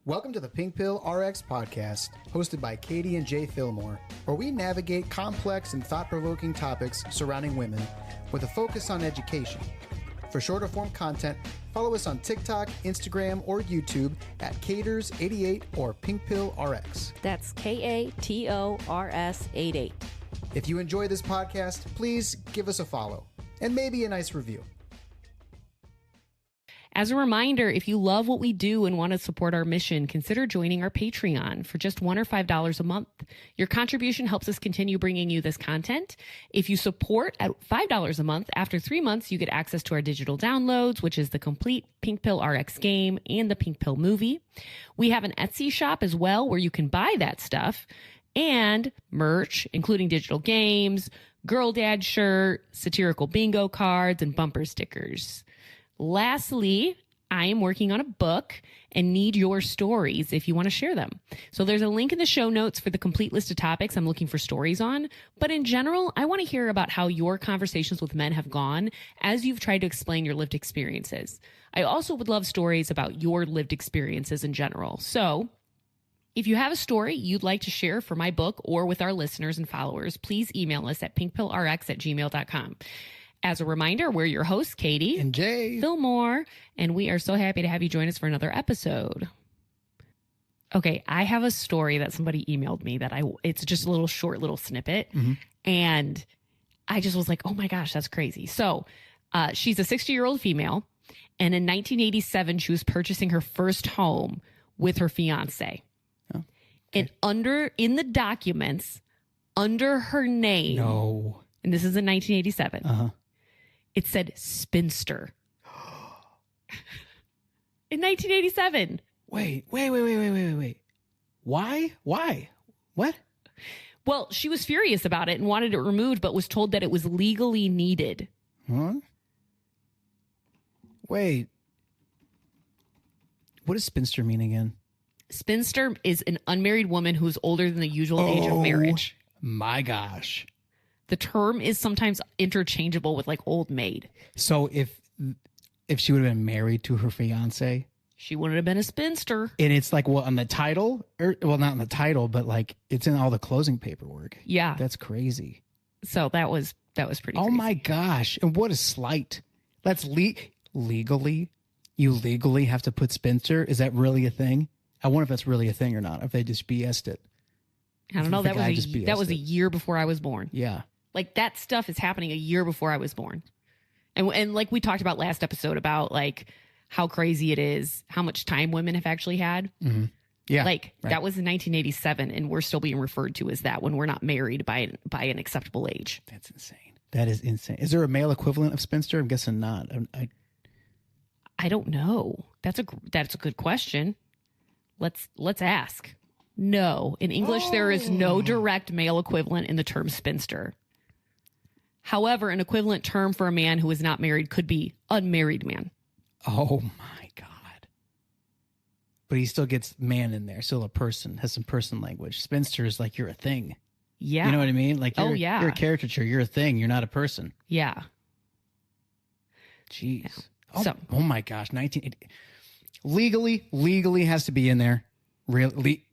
Welcome to the PinkpillRx podcast, hosted by Katie and Jay Fillmore, where we navigate complex and thought-provoking topics surrounding women with a focus on education. For shorter form content, follow us on TikTok, Instagram, or YouTube at Caters88 or PinkpillRx. That's KATORS88. If you enjoy this podcast, please give us a follow and maybe a nice review. As a reminder, if you love what we do and want to support our mission, consider joining our Patreon for just $1 or $5 a month. Your contribution helps us continue bringing you this content. If you support at $5 a month, after 3 months, you get access to our digital downloads, which is the complete Pink Pill RX game and the Pink Pill movie. We have an Etsy shop as well where you can buy that stuff and merch, including digital games, girl dad shirt, satirical bingo cards, and bumper stickers. Lastly, I am working on a book and need your stories if you want to share them. So there's a link in the show notes for the complete list of topics I'm looking for stories on. But in general, I want to hear about how your conversations with men have gone as you've tried to explain your lived experiences. I also would love stories about your lived experiences in general. So if you have a story you'd like to share for my book or with our listeners and followers, please email us at pinkpillrx@gmail.com. As a reminder, we're your hosts, Katie and Jay Fillmore, and we are so happy to have you join us for another episode. Okay, I have a story that somebody emailed me that it's just a little short little snippet, and I just was like, oh my gosh, that's crazy. So she's a 60-year-old female, and in 1987, she was purchasing her first home with her fiance. Oh, okay. And in the documents, under her name, and this is in 1987, it said spinster. In 1987. Wait. Why? What? Well, she was furious about it and wanted it removed, but was told that it was legally needed. Huh? Wait. What does spinster mean again? Spinster is an unmarried woman who is older than the usual age of marriage. My gosh. The term is sometimes interchangeable with like old maid. So if she would have been married to her fiance, she wouldn't have been a spinster. And it's like, well, on the title, well, not on the title, but like it's in all the closing paperwork. Yeah, that's crazy. So that was pretty. Oh crazy. My gosh! And what a slight. That's legally. You legally have to put spinster. Is that really a thing? I wonder if that's really a thing or not. If they just BS'd it. I don't know. That was a year before I was born. Yeah. Like that stuff is happening a year before I was born. And like we talked about last episode about like how crazy it is, how much time women have actually had. Mm-hmm. Yeah. Like that was in 1987 and we're still being referred to as that when we're not married by an acceptable age. That's insane. That is insane. Is there a male equivalent of spinster? I'm guessing not. I don't know. That's a good question. Let's ask. No. In English, there is no direct male equivalent in the term spinster. However, an equivalent term for a man who is not married could be unmarried man. Oh, my God. But he still gets man in there. Still a person, has some person language. Spinster is like you're a thing. Yeah. You know what I mean? Like you're a caricature. You're a thing. You're not a person. Yeah. Jeez. Yeah. Oh, my gosh. 1980. Legally has to be in there. Legally.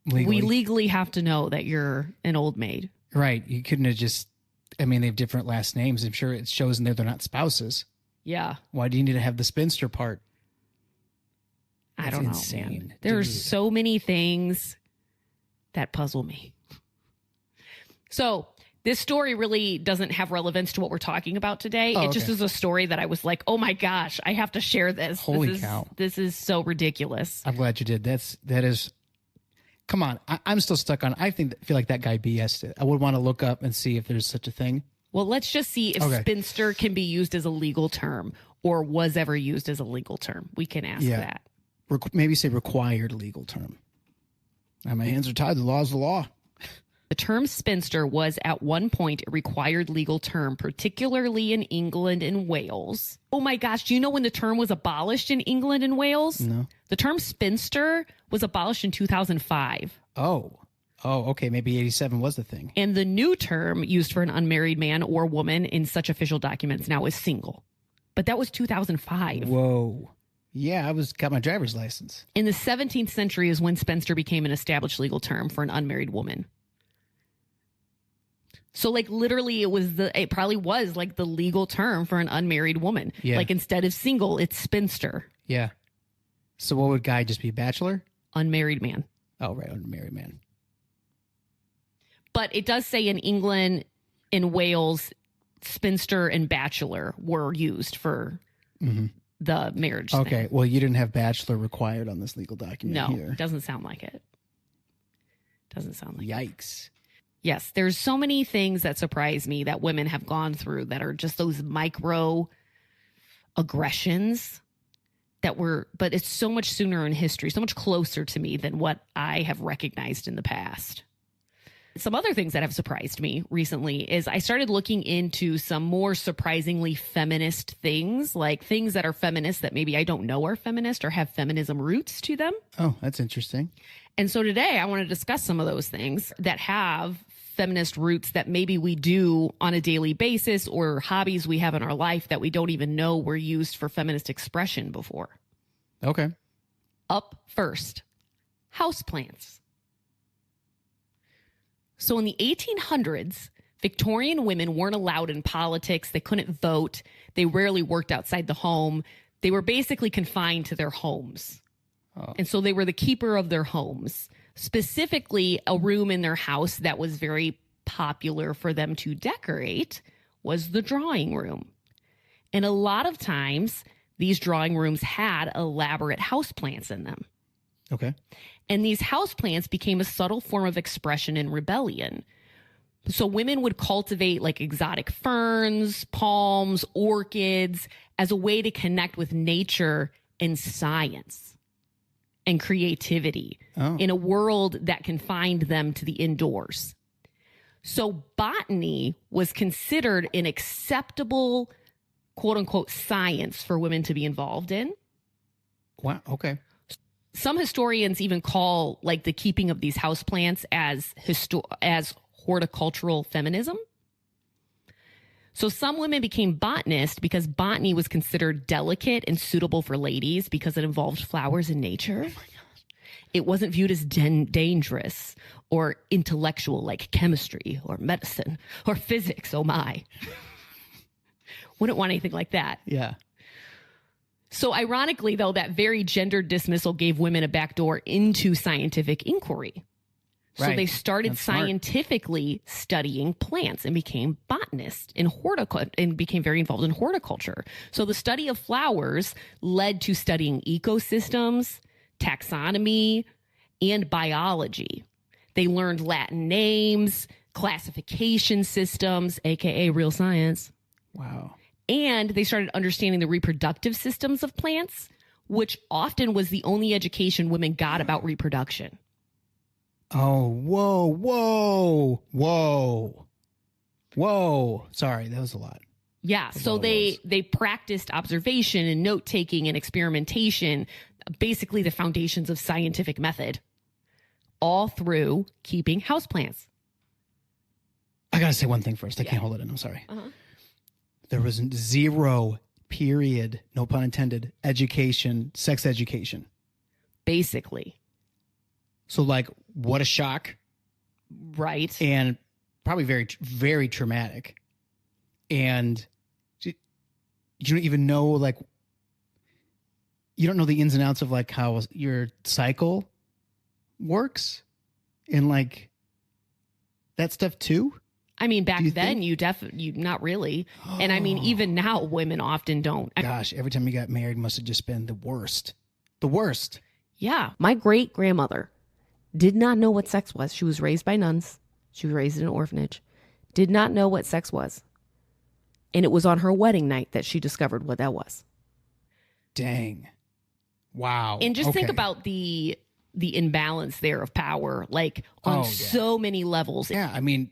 We legally have to know that you're an old maid. Right. You couldn't have just, I mean, they have different last names. I'm sure it shows in there they're not spouses. Yeah. Why do you need to have the spinster part? I don't know. Insane. There are so many things that puzzle me. So this story really doesn't have relevance to what we're talking about today. It just is a story that I was like, oh my gosh, I have to share this. Holy cow. This is so ridiculous. I'm glad you did. That is. Come on, I'm still stuck on. Feel like that guy BS'd it. I would want to look up and see if there's such a thing. Well, let's just see if spinster can be used as a legal term or was ever used as a legal term. We can ask that. Maybe say required legal term. My hands are tied. The law is the law. The term spinster was at one point a required legal term, particularly in England and Wales. Oh my gosh, do you know when the term was abolished in England and Wales? No. The term spinster was abolished in 2005. Oh, okay. Maybe 87 was the thing. And the new term used for an unmarried man or woman in such official documents now is single. But that was 2005. Whoa. Yeah, got my driver's license. In the 17th century is when spinster became an established legal term for an unmarried woman. So like literally it probably was like the legal term for an unmarried woman. Yeah. Like instead of single, it's spinster. Yeah. So what would guy just be, bachelor? Unmarried man. Oh, right, unmarried man. But it does say in England, in Wales, spinster and bachelor were used for the marriage Okay, thing. well, you didn't have bachelor required on this legal document here. No, doesn't sound like it. Doesn't sound like it. Yikes. Yes, there's so many things that surprise me that women have gone through that are just those micro aggressions but it's so much sooner in history, so much closer to me than what I have recognized in the past. Some other things that have surprised me recently is I started looking into some more surprisingly feminist things, like things that are feminist that maybe I don't know are feminist or have feminism roots to them. Oh, that's interesting. And so today I want to discuss some of those things that have feminist roots that maybe we do on a daily basis or hobbies we have in our life that we don't even know were used for feminist expression before. Okay. Up first, houseplants. So in the 1800s, Victorian women weren't allowed in politics. They couldn't vote. They rarely worked outside the home. They were basically confined to their homes. Oh. And so they were the keeper of their homes, specifically a room in their house that was very popular for them to decorate was the drawing room. And a lot of times these drawing rooms had elaborate houseplants in them. Okay. And these houseplants became a subtle form of expression and rebellion. So women would cultivate like exotic ferns, palms, orchids as a way to connect with nature and science and creativity in a world that confined them to the indoors. So botany was considered an acceptable, quote unquote, science for women to be involved in. Wow. Okay. Some historians even call like the keeping of these houseplants as horticultural feminism. So some women became botanists because botany was considered delicate and suitable for ladies because it involved flowers and nature. Oh my gosh. It wasn't viewed as dangerous or intellectual like chemistry or medicine or physics. Oh my. Wouldn't want anything like that. Yeah. So ironically, though, that very gendered dismissal gave women a backdoor into scientific inquiry. So they started scientifically studying plants and became botanists in horticulture and became very involved in horticulture. So the study of flowers led to studying ecosystems, taxonomy, and biology. They learned Latin names, classification systems, aka real science. Wow. And they started understanding the reproductive systems of plants, which often was the only education women got about reproduction. Oh, whoa. Sorry, that was a lot. Yeah, so they practiced observation and note-taking and experimentation, basically the foundations of scientific method, all through keeping houseplants. I got to say one thing first. I can't hold it in. I'm sorry. There was zero, period, no pun intended, education, sex education. Basically. So, like, what a shock. Right. And probably very, very traumatic. And you don't even know, like, you don't know the ins and outs of, like, how your cycle works and, like, that stuff, too. I mean, back then, you not really. And I mean, even now, women often don't. Gosh, every time you got married must have just been the worst. The worst. Yeah. My great grandmother did not know what sex was. She was raised by nuns. She was raised in an orphanage. Did not know what sex was. And it was on her wedding night that she discovered what that was. Dang. Wow. And just think about the imbalance there of power, like on so many levels. Yeah, I mean,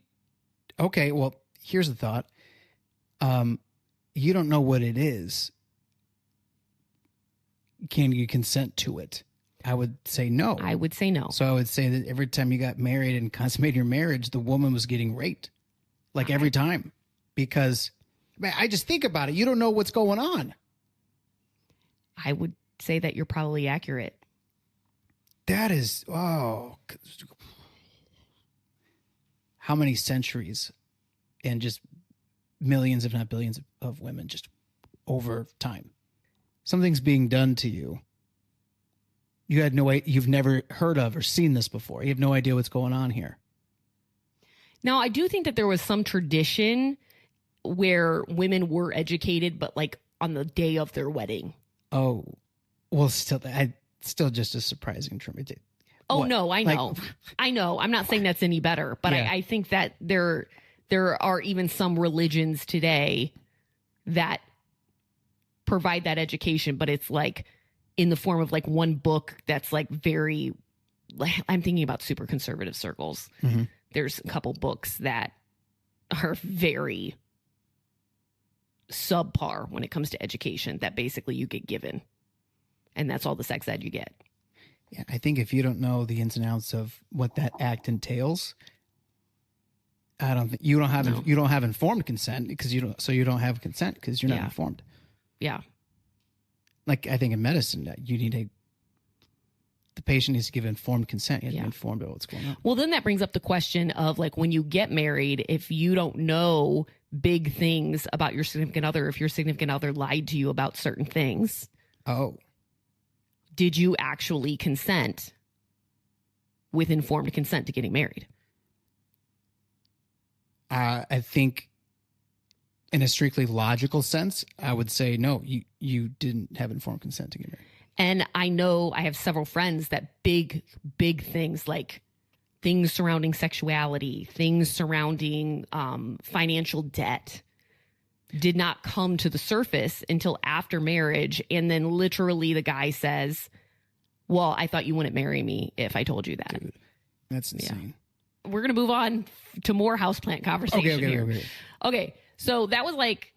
okay, well, here's the thought. You don't know what it is. Can you consent to it? I would say no. I would say no. So I would say that every time you got married and consummated your marriage, the woman was getting raped. Like every time. Because, man, I just think about it. You don't know what's going on. I would say that you're probably accurate. That is, how many centuries and just millions, if not billions, of women just over time. Something's being done to you. You had no idea, you've never heard of or seen this before. You have no idea what's going on here. Now, I do think that there was some tradition where women were educated, but like on the day of their wedding. Oh, well, still just a surprising term. Oh, what? No, I know. I know. I'm not saying that's any better, but I think that there are even some religions today that provide that education, but it's like in the form of like one book that's like very, I'm thinking about super conservative circles. Mm-hmm. There's a couple books that are very subpar when it comes to education that basically you get given. And that's all the sex ed you get. Yeah, I think if you don't know the ins and outs of what that act entails, I don't think you don't have informed consent because you don't have consent because you're not informed. Yeah. Like I think in medicine that the patient needs to give informed consent. You have to be informed about what's going on. Well, then that brings up the question of like when you get married, if you don't know big things about your significant other, if your significant other lied to you about certain things. Oh. Did you actually consent with informed consent to getting married? I think in a strictly logical sense, I would say no, you didn't have informed consent to get married. And I know I have several friends that big things like things surrounding sexuality, things surrounding financial debt did not come to the surface until after marriage. And then literally the guy says, well, I thought you wouldn't marry me if I told you that. Dude, that's insane. Yeah. We're going to move on to more houseplant conversation. Okay. So that was like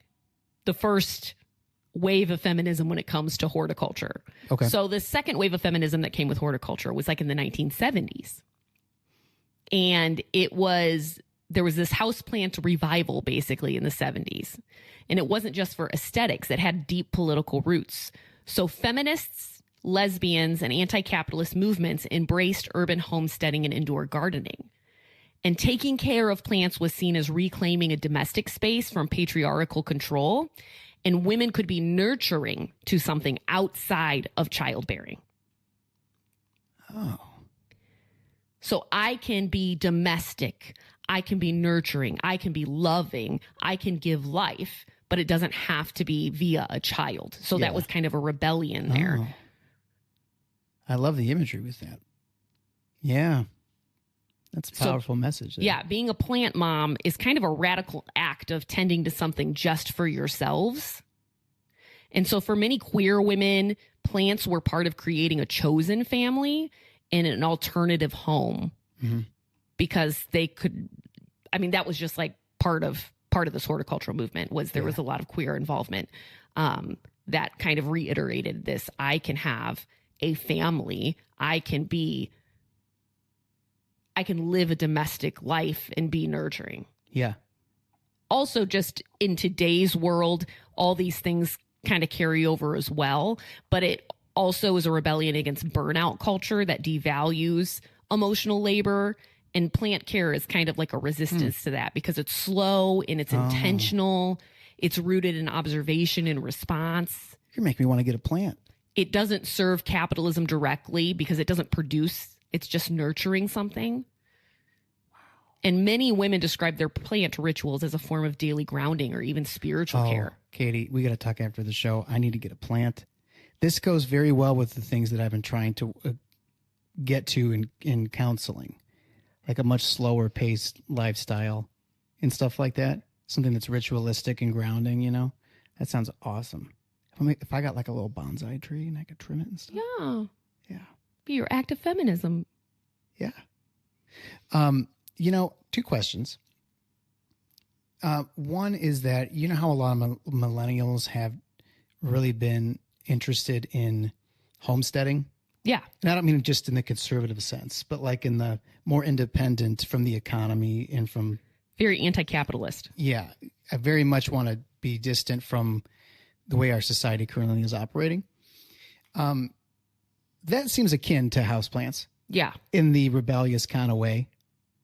the first wave of feminism when it comes to horticulture. Okay. So the second wave of feminism that came with horticulture was like in the 1970s. And there was this houseplant revival basically in the 70s. And it wasn't just for aesthetics. It had deep political roots. So feminists, lesbians, and anti-capitalist movements embraced urban homesteading and indoor gardening. And taking care of plants was seen as reclaiming a domestic space from patriarchal control, and women could be nurturing to something outside of childbearing. Oh. So I can be domestic, I can be nurturing, I can be loving, I can give life, but it doesn't have to be via a child. So that was kind of a rebellion there. Oh. I love the imagery with that. Yeah. That's a powerful message there. Yeah, being a plant mom is kind of a radical act of tending to something just for yourselves. And so for many queer women, plants were part of creating a chosen family and an alternative home. Mm-hmm. Because they could, I mean, that was just like part of this horticultural movement was there was a lot of queer involvement that kind of reiterated this. I can have a family. I can live a domestic life and be nurturing. Yeah. Also, just in today's world, all these things kind of carry over as well. But it also is a rebellion against burnout culture that devalues emotional labor. And plant care is kind of like a resistance to that because it's slow and it's intentional. It's rooted in observation and response. You make me want to get a plant. It doesn't serve capitalism directly because it doesn't produce. It's just nurturing something. Wow. And many women describe their plant rituals as a form of daily grounding or even spiritual care. Katie, we got to talk after the show. I need to get a plant. This goes very well with the things that I've been trying to get to in counseling, like a much slower paced lifestyle and stuff like that. Something that's ritualistic and grounding, you know? That sounds awesome. If I got like a little bonsai tree and I could trim it and stuff. Yeah. Yeah. Be your act of feminism. Yeah. Two questions. One is that, you know how a lot of millennials have really been interested in homesteading? Yeah. And I don't mean just in the conservative sense, but like in the more independent from the economy and from... Very anti-capitalist. Yeah. I very much want to be distant from the way our society currently is operating. That seems akin to houseplants Yeah. in the rebellious kind of way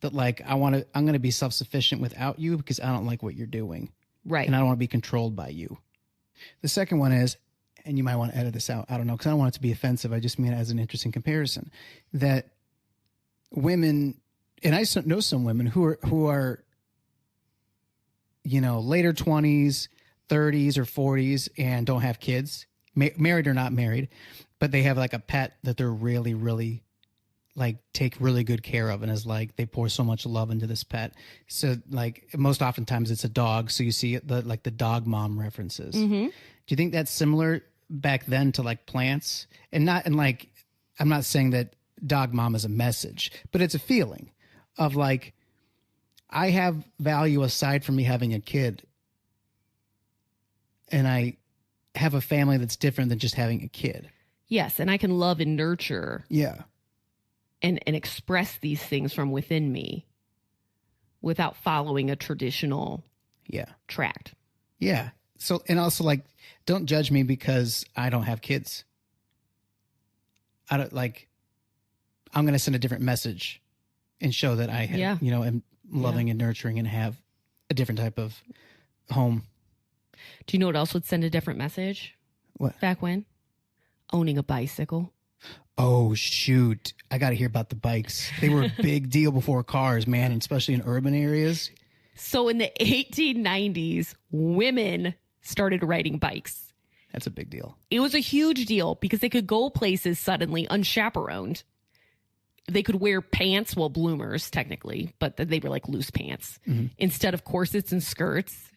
that like, I'm going to be self-sufficient without you because I don't like what you're doing. Right. And I don't want to be controlled by you. The second one is, and you might want to edit this out, I don't know, because I don't want it to be offensive. I just mean it as an interesting comparison, that women, and I know some women who are, you know, later 20s, 30s or 40s and don't have kids, married or not married, but they have like a pet that they're really, really like take really good care of, and is like they pour so much love into this pet. So like most oftentimes it's a dog, so you see the dog mom references. Mm-hmm. Do you think that's similar back then to like plants? And like I'm not saying that dog mom is a message, but it's a feeling of like I have value aside from me having a kid, and I have a family that's different than just having a kid. Yes, and I can love and nurture. Yeah. And express these things from within me without following a traditional tract. Yeah. So, and also like, don't judge me because I don't have kids. I don't like, I'm going to send a different message and show that I have, you know, am loving and nurturing and have a different type of home. Do you know what else would send a different message? What? Back when? Owning a bicycle. Oh, shoot. I got to hear about the bikes. They were a big deal before cars, man, and especially in urban areas. So in the 1890s, women started riding bikes. That's a big deal. It was a huge deal because they could go places suddenly unchaperoned. They could wear pants, well, bloomers technically, but they were like loose pants instead of corsets and skirts.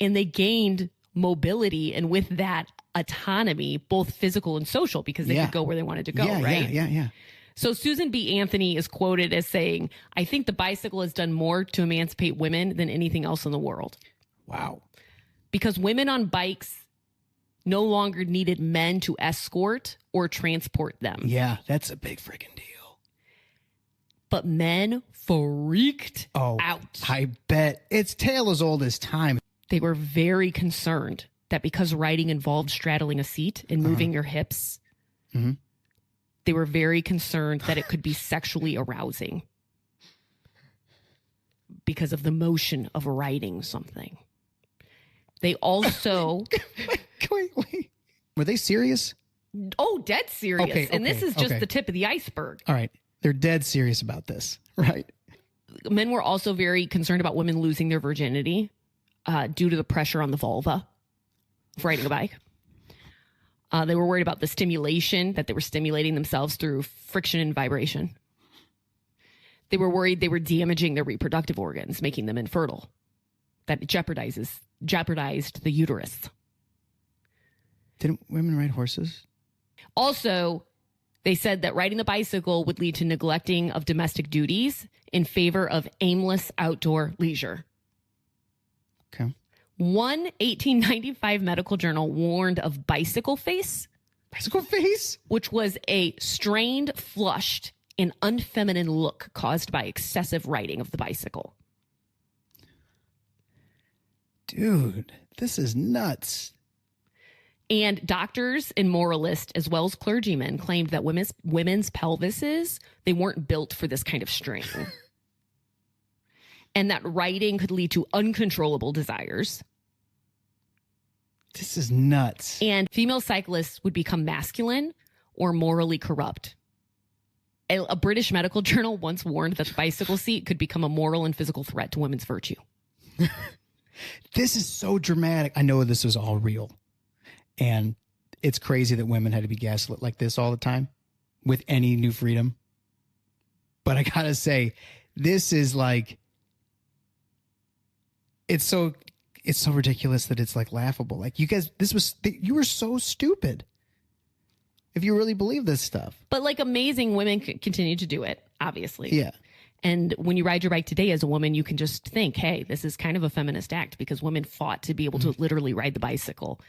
And they gained mobility, and with that, autonomy, both physical and social, because they could go where they wanted to go, right? Yeah. So Susan B. Anthony is quoted as saying, "I think the bicycle has done more to emancipate women than anything else in the world." Wow. Because women on bikes no longer needed men to escort or transport them. Yeah, that's a big freaking deal. But men freaked out. I bet. It's tale as old as time. They were very concerned that because riding involved straddling a seat and moving your hips, they were very concerned that it could be sexually arousing because of the motion of riding something. They also... Wait. Were they serious? Oh, dead serious. Okay, and this is just okay. the tip of the iceberg. All right. They're dead serious about this, right? Men were also very concerned about women losing their virginity due to the pressure on the vulva of riding a bike. They were worried about the stimulation, that they were stimulating themselves through friction and vibration. They were worried they were damaging their reproductive organs, making them infertile. That it jeopardized the uterus. Didn't women ride horses? Also, they said that riding the bicycle would lead to neglecting of domestic duties in favor of aimless outdoor leisure. Okay. One 1895 medical journal warned of bicycle face. Bicycle face? Which was a strained, flushed, and unfeminine look caused by excessive riding of the bicycle. Dude, this is nuts. And doctors and moralists, as well as clergymen, claimed that women's pelvises, they weren't built for this kind of strain. And that riding could lead to uncontrollable desires. This is nuts. And female cyclists would become masculine or morally corrupt. A British medical journal once warned that the bicycle seat could become a moral and physical threat to women's virtue. This is so dramatic. I know this was all real. And it's crazy that women had to be gaslit like this all the time with any new freedom. But I gotta say, this is like, it's so ridiculous that it's like laughable. Like you guys, you were so stupid if you really believe this stuff. But like amazing women continue to do it, obviously. Yeah. And when you ride your bike today as a woman, you can just think, hey, this is kind of a feminist act because women fought to be able to literally ride the bicycle.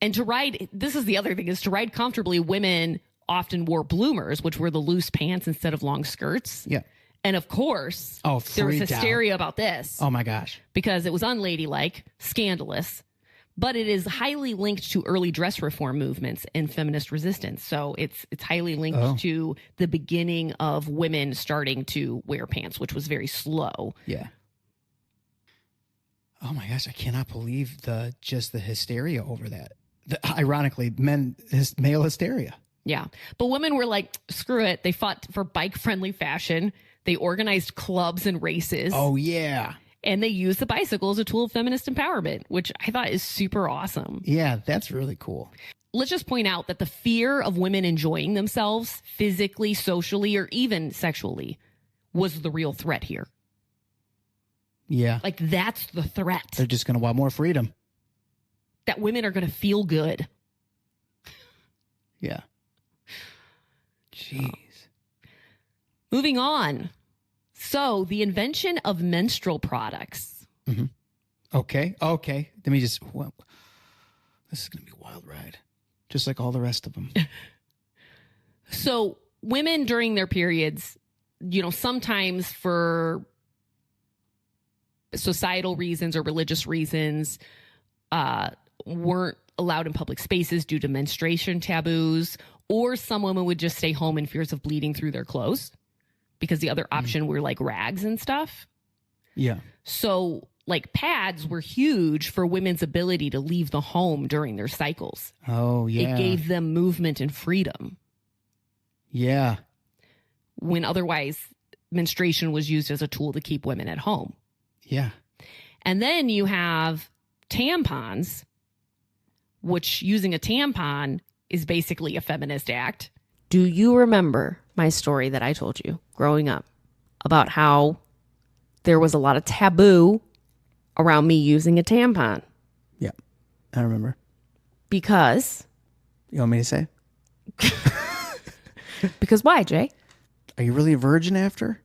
And to ride, this is the other thing, is to ride comfortably, women often wore bloomers, which were the loose pants instead of long skirts. Yeah. And of course, there was hysteria about this. Oh my gosh. Because it was unladylike, scandalous. But it is highly linked to early dress reform movements and feminist resistance. So it's highly linked to the beginning of women starting to wear pants, which was very slow. Yeah. Oh my gosh, I cannot believe the hysteria over that. Ironically, male hysteria. Yeah. But women were like, screw it. They fought for bike-friendly fashion. They organized clubs and races. Oh, yeah. And they used the bicycle as a tool of feminist empowerment, which I thought is super awesome. Yeah, that's really cool. Let's just point out that the fear of women enjoying themselves physically, socially, or even sexually was the real threat here. Yeah. Like, that's the threat. They're just going to want more freedom. That women are going to feel good. Yeah. Jeez. Moving on. So, the invention of menstrual products. Mm-hmm. Okay. Let me just... Well, this is going to be a wild ride. Just like all the rest of them. So, women during their periods, sometimes for societal reasons or religious reasons, weren't allowed in public spaces due to menstruation taboos, or some women would just stay home in fears of bleeding through their clothes because the other option were like rags and stuff. Yeah. So like pads were huge for women's ability to leave the home during their cycles. Oh, yeah. It gave them movement and freedom. Yeah. When otherwise menstruation was used as a tool to keep women at home. Yeah. And then you have tampons, which using a tampon is basically a feminist act. Do you remember my story that I told you growing up about how there was a lot of taboo around me using a tampon? Yeah, I remember. Because? You want me to say? Because why, Jay? Are you really a virgin after?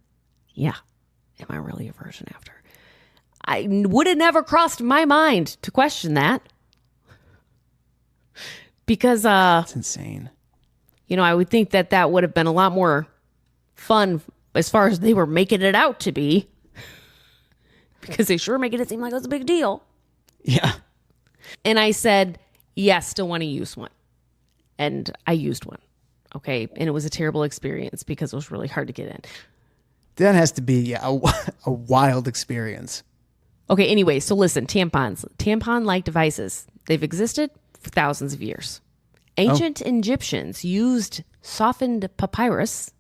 Yeah. Am I really a virgin after? I would have never crossed my mind to question that. Because, that's insane. I would think that would have been a lot more fun as far as they were making it out to be. Because they sure making it seem like it was a big deal. Yeah. And I said, yes, still want to use one. And I used one. Okay. And it was a terrible experience because it was really hard to get in. That has to be a wild experience. Okay. Anyway, so listen, tampons, tampon-like devices, they've existed for thousands of years. Ancient Egyptians used softened papyrus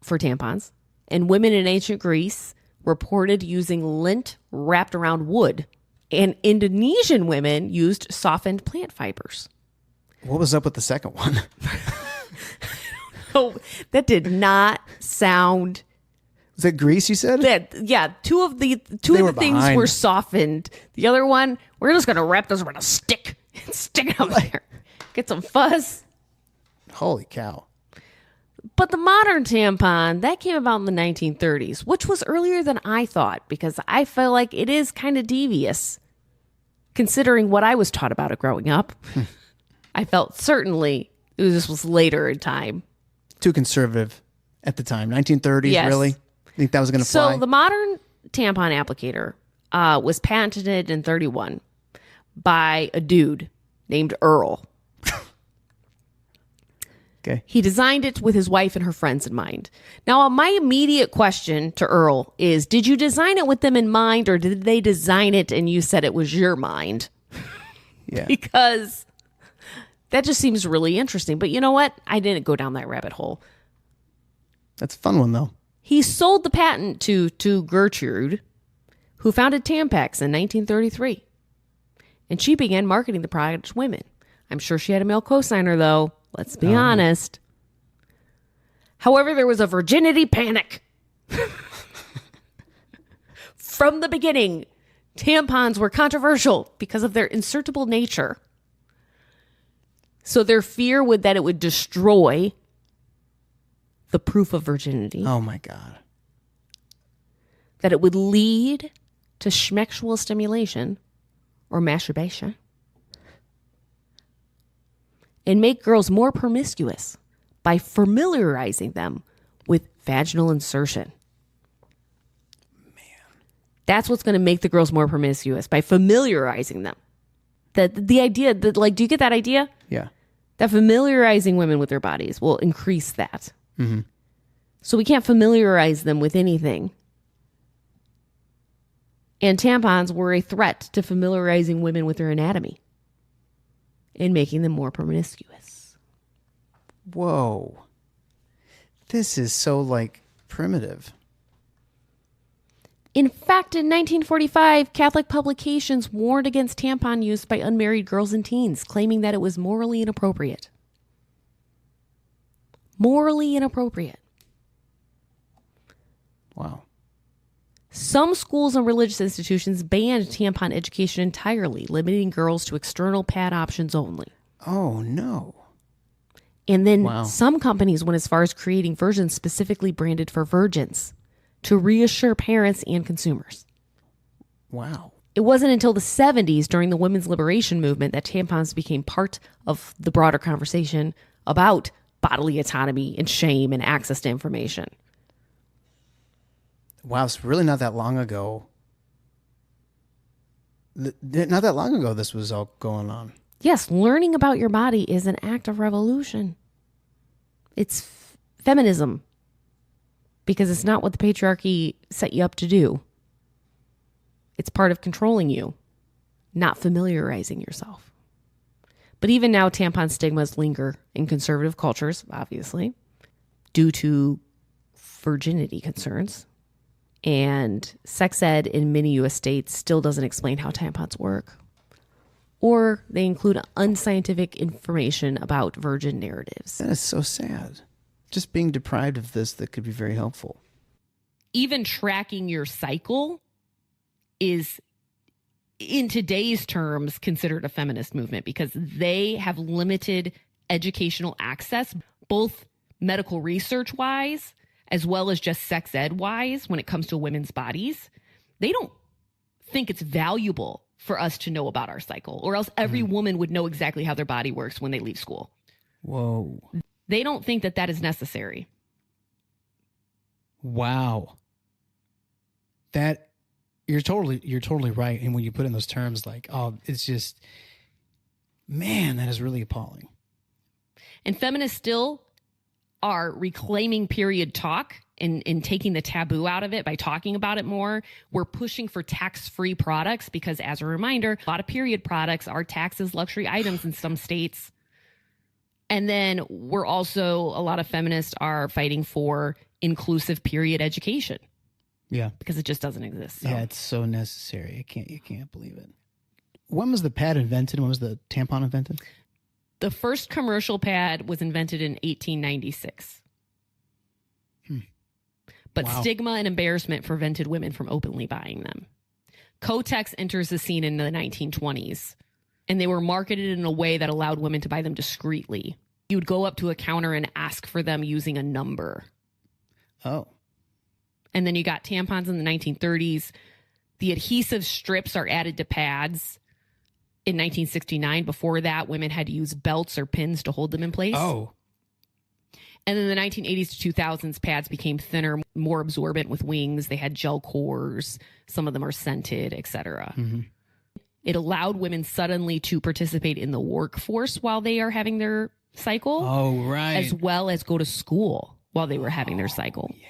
for tampons, and women in ancient Greece reported using lint wrapped around wood, and Indonesian women used softened plant fibers. What was up with the second one? Oh, that did not sound... Was that Greece, you said? Yeah, two of the things were softened. The other one, we're just going to wrap this around a stick and stick it out there. Get some fuzz. Holy cow. But the modern tampon, that came about in the 1930s, which was earlier than I thought, because I feel like it is kind of devious, considering what I was taught about it growing up. I felt certainly this was later in time. Too conservative at the time. 1930s, yes. Really? Think that was going to fly? So the modern tampon applicator was patented in 1931 by a dude named Earl. Okay. He designed it with his wife and her friends in mind. Now, my immediate question to Earl is, did you design it with them in mind, or did they design it and you said it was your mind? Yeah. Because that just seems really interesting. But you know what? I didn't go down that rabbit hole. That's a fun one, though. He sold the patent to Gertrude, who founded Tampax in 1933. And she began marketing the product to women. I'm sure she had a male co-signer, though. Let's be honest. However, there was a virginity panic. From the beginning, tampons were controversial because of their insertable nature. So their fear would that it would destroy the proof of virginity. Oh, my God. That it would lead to schmexual stimulation or masturbation. And make girls more promiscuous by familiarizing them with vaginal insertion. Man. That's what's going to make the girls more promiscuous, by familiarizing them. That the idea that, like, do you get that idea? Yeah. That familiarizing women with their bodies will increase that. Mm-hmm. So we can't familiarize them with anything. And tampons were a threat to familiarizing women with their anatomy and making them more promiscuous. Whoa. This is so, like, primitive. In fact, in 1945, Catholic publications warned against tampon use by unmarried girls and teens, claiming that it was morally inappropriate. Morally inappropriate. Wow. Some schools and religious institutions banned tampon education entirely, limiting girls to external pad options only. Oh, no. And then some companies went as far as creating versions specifically branded for virgins to reassure parents and consumers. Wow. It wasn't until the 70s, during the women's liberation movement, that tampons became part of the broader conversation about bodily autonomy and shame and access to information. Wow, it's really not that long ago. Not that long ago this was all going on. Yes, learning about your body is an act of revolution. It's feminism. Because it's not what the patriarchy set you up to do. It's part of controlling you, not familiarizing yourself. But even now, tampon stigmas linger in conservative cultures, obviously, due to virginity concerns. And sex ed in many U.S. states still doesn't explain how tampons work. Or they include unscientific information about virgin narratives. That is so sad. Just being deprived of this that could be very helpful. Even tracking your cycle is, in today's terms, considered a feminist movement because they have limited educational access, both medical research wise, as well as just sex ed wise, when it comes to women's bodies. They don't think it's valuable for us to know about our cycle, or else every woman would know exactly how their body works when they leave school. Whoa. They don't think that that is necessary. Wow. That you're totally right. And when you put in those terms, like, oh, it's just, man, that is really appalling. And feminists still are reclaiming period talk and taking the taboo out of it by talking about it more. We're pushing for tax-free products because, as a reminder, a lot of period products are taxed as luxury items in some states. And then we're also, a lot of feminists are fighting for inclusive period education. Yeah. Because it just doesn't exist. So. Yeah, it's so necessary. You can't believe it. When was the pad invented? When was the tampon invented? The first commercial pad was invented in 1896. But stigma and embarrassment prevented women from openly buying them. Kotex enters the scene in the 1920s. And they were marketed in a way that allowed women to buy them discreetly. You would go up to a counter and ask for them using a number. Oh. And then you got tampons in the 1930s. The adhesive strips are added to pads in 1969. Before that, women had to use belts or pins to hold them in place. Oh. And then the 1980s to 2000s, pads became thinner, more absorbent with wings. They had gel cores. Some of them are scented, etc. Mm-hmm. It allowed women suddenly to participate in the workforce while they are having their cycle. Oh, right. As well as go to school while they were having their cycle. Yeah.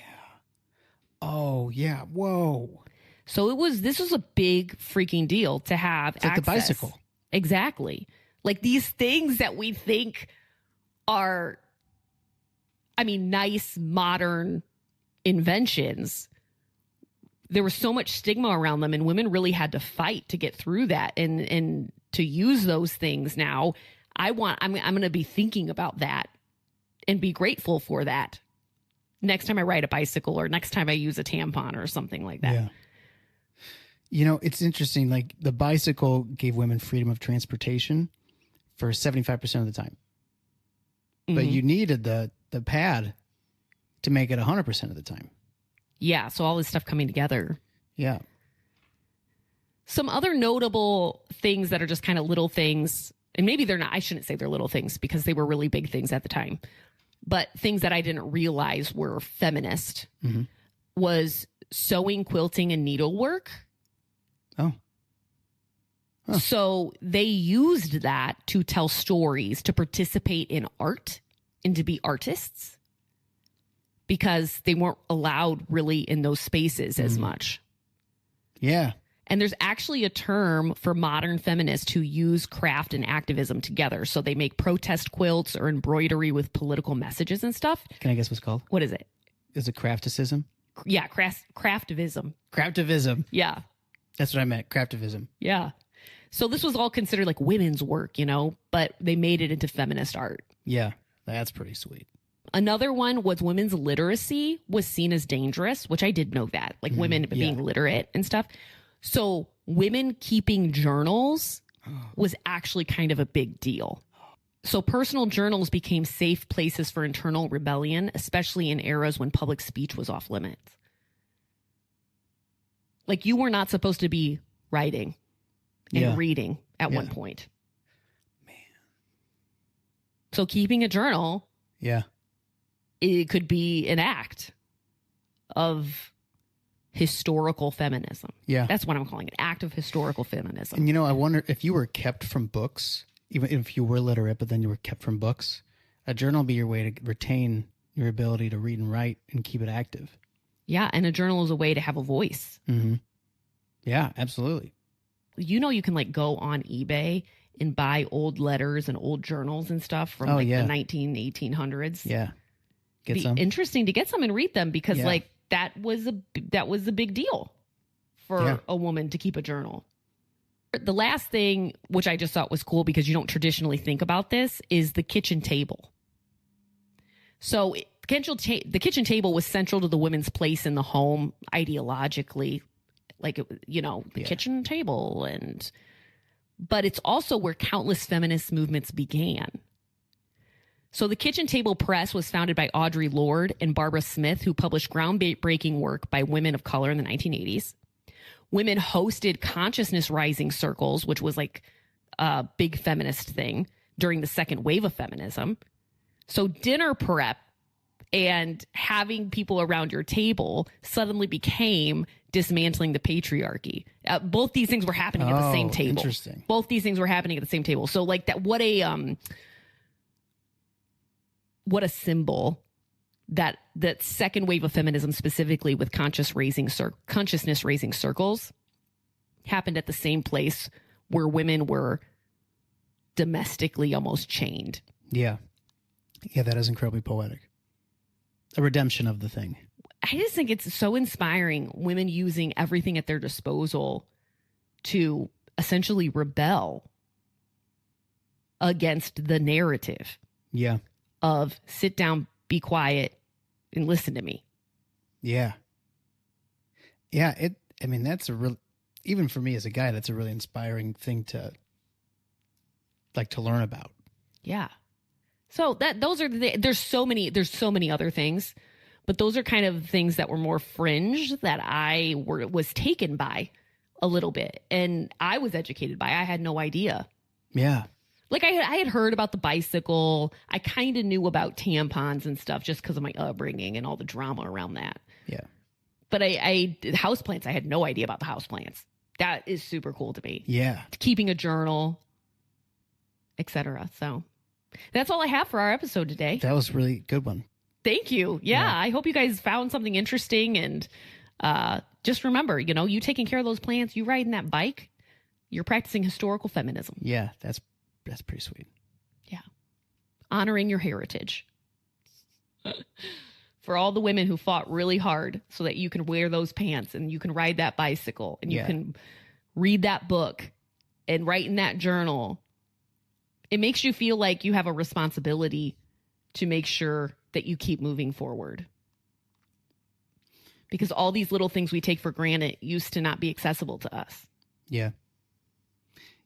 Oh, yeah. Whoa. So this was a big freaking deal to have it's access. Like the bicycle. Exactly. Like these things that we think are, nice, modern inventions. There was so much stigma around them, and women really had to fight to get through that and to use those things. Now, I'm going to be thinking about that and be grateful for that next time I ride a bicycle or next time I use a tampon or something like that. Yeah. It's interesting. Like the bicycle gave women freedom of transportation for 75% of the time, but you needed the pad to make it 100% of the time. Yeah, so all this stuff coming together. Yeah. Some other notable things that are just kind of little things, and maybe they're not, I shouldn't say they're little things because they were really big things at the time, but things that I didn't realize were feminist was sewing, quilting, and needlework. Oh. So they used that to tell stories, to participate in art, and to be artists, because they weren't allowed really in those spaces as much. Yeah. And there's actually a term for modern feminists who use craft and activism together. So they make protest quilts or embroidery with political messages and stuff. Can I guess what's it called? What is it? Is it crafticism? Yeah, craftivism. Craftivism. Yeah. That's what I meant. Craftivism. Yeah. So this was all considered like women's work, you know, but they made it into feminist art. Yeah. That's pretty sweet. Another one was women's literacy was seen as dangerous, which I did know that, like women being literate and stuff. So women keeping journals was actually kind of a big deal. So personal journals became safe places for internal rebellion, especially in eras when public speech was off limits. Like you were not supposed to be writing and reading at one point. Man. So keeping a journal, it could be an act of historical feminism. Yeah. That's what I'm calling it. Act of historical feminism. And, you know, I wonder if you were kept from books, even if you were literate, but then you were kept from books, a journal would be your way to retain your ability to read and write and keep it active. Yeah. And a journal is a way to have a voice. Mm-hmm. Yeah, absolutely. You know, you can like go on eBay and buy old letters and old journals and stuff from the 1800s. Yeah. Get Be some. interesting to get some and read them because like that was a big deal for a woman to keep a journal. The last thing, which I just thought was cool because you don't traditionally think about this, is the kitchen table. So the kitchen table was central to the women's place in the home ideologically, like, you know, the kitchen table. But it's also where countless feminist movements began. So the Kitchen Table Press was founded by Audre Lorde and Barbara Smith, who published groundbreaking work by women of color in the 1980s. Women hosted consciousness rising circles, which was like a big feminist thing during the second wave of feminism. So dinner prep and having people around your table suddenly became dismantling the patriarchy. Both these things were happening at the same table. Interesting. Both these things were happening at the same table. So like that, what a symbol that second wave of feminism, specifically with consciousness raising circles, happened at the same place where women were domestically almost chained. Yeah. Yeah, that is incredibly poetic. A redemption of the thing. I just think it's so inspiring, women using everything at their disposal to essentially rebel against the narrative. Yeah. Of sit down, be quiet, and listen to me. Yeah. Yeah. I mean, that's a real, even for me as a guy, that's a really inspiring thing to learn about. Yeah. So those are there's so many other things, but those are kind of things that were more fringe that I was taken by a little bit, and I was educated by. I had no idea. Yeah. Like I had heard about the bicycle. I kind of knew about tampons and stuff just because of my upbringing and all the drama around that. Yeah. But houseplants, I had no idea about the houseplants. That is super cool to me. Yeah. Keeping a journal, etc. So that's all I have for our episode today. That was a really good one. Thank you. Yeah. I hope you guys found something interesting. And just remember, you know, you taking care of those plants, you riding that bike, you're practicing historical feminism. Yeah, that's pretty sweet. Yeah. Honoring your heritage. For all the women who fought really hard so that you can wear those pants and you can ride that bicycle and you can read that book and write in that journal. It makes you feel like you have a responsibility to make sure that you keep moving forward. Because all these little things we take for granted used to not be accessible to us. Yeah.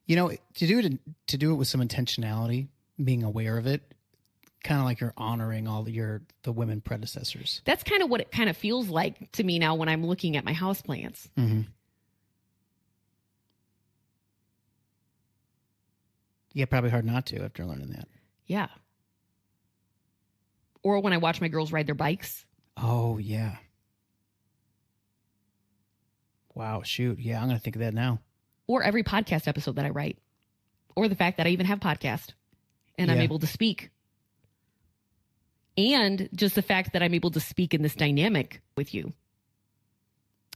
You know, to do it with some intentionality, being aware of it, kind of like you're honoring all the women predecessors. That's kind of what it kind of feels like to me now when I'm looking at my houseplants. Mm-hmm. Yeah, probably hard not to after learning that. Yeah. Or when I watch my girls ride their bikes. Oh, yeah. Wow, shoot. Yeah, I'm going to think of that now. or every podcast episode that I write, or the fact that I even have podcast and I'm able to speak. And just the fact that I'm able to speak in this dynamic with you.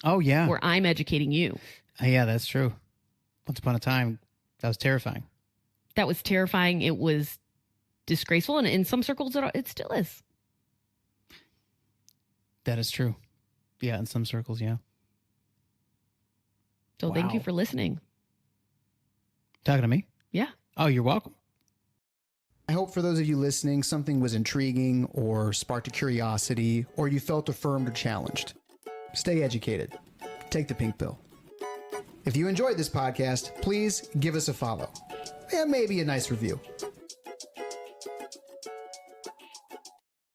Oh, yeah. Where I'm educating you. Yeah, that's true. Once upon a time, that was terrifying. That was terrifying. It was disgraceful. And in some circles, it still is. That is true. Yeah, in some circles, yeah. So thank you for listening. Talking to me? Yeah. Oh, you're welcome. I hope for those of you listening, something was intriguing or sparked a curiosity, or you felt affirmed or challenged. Stay educated. Take the pink pill. If you enjoyed this podcast, please give us a follow and maybe a nice review.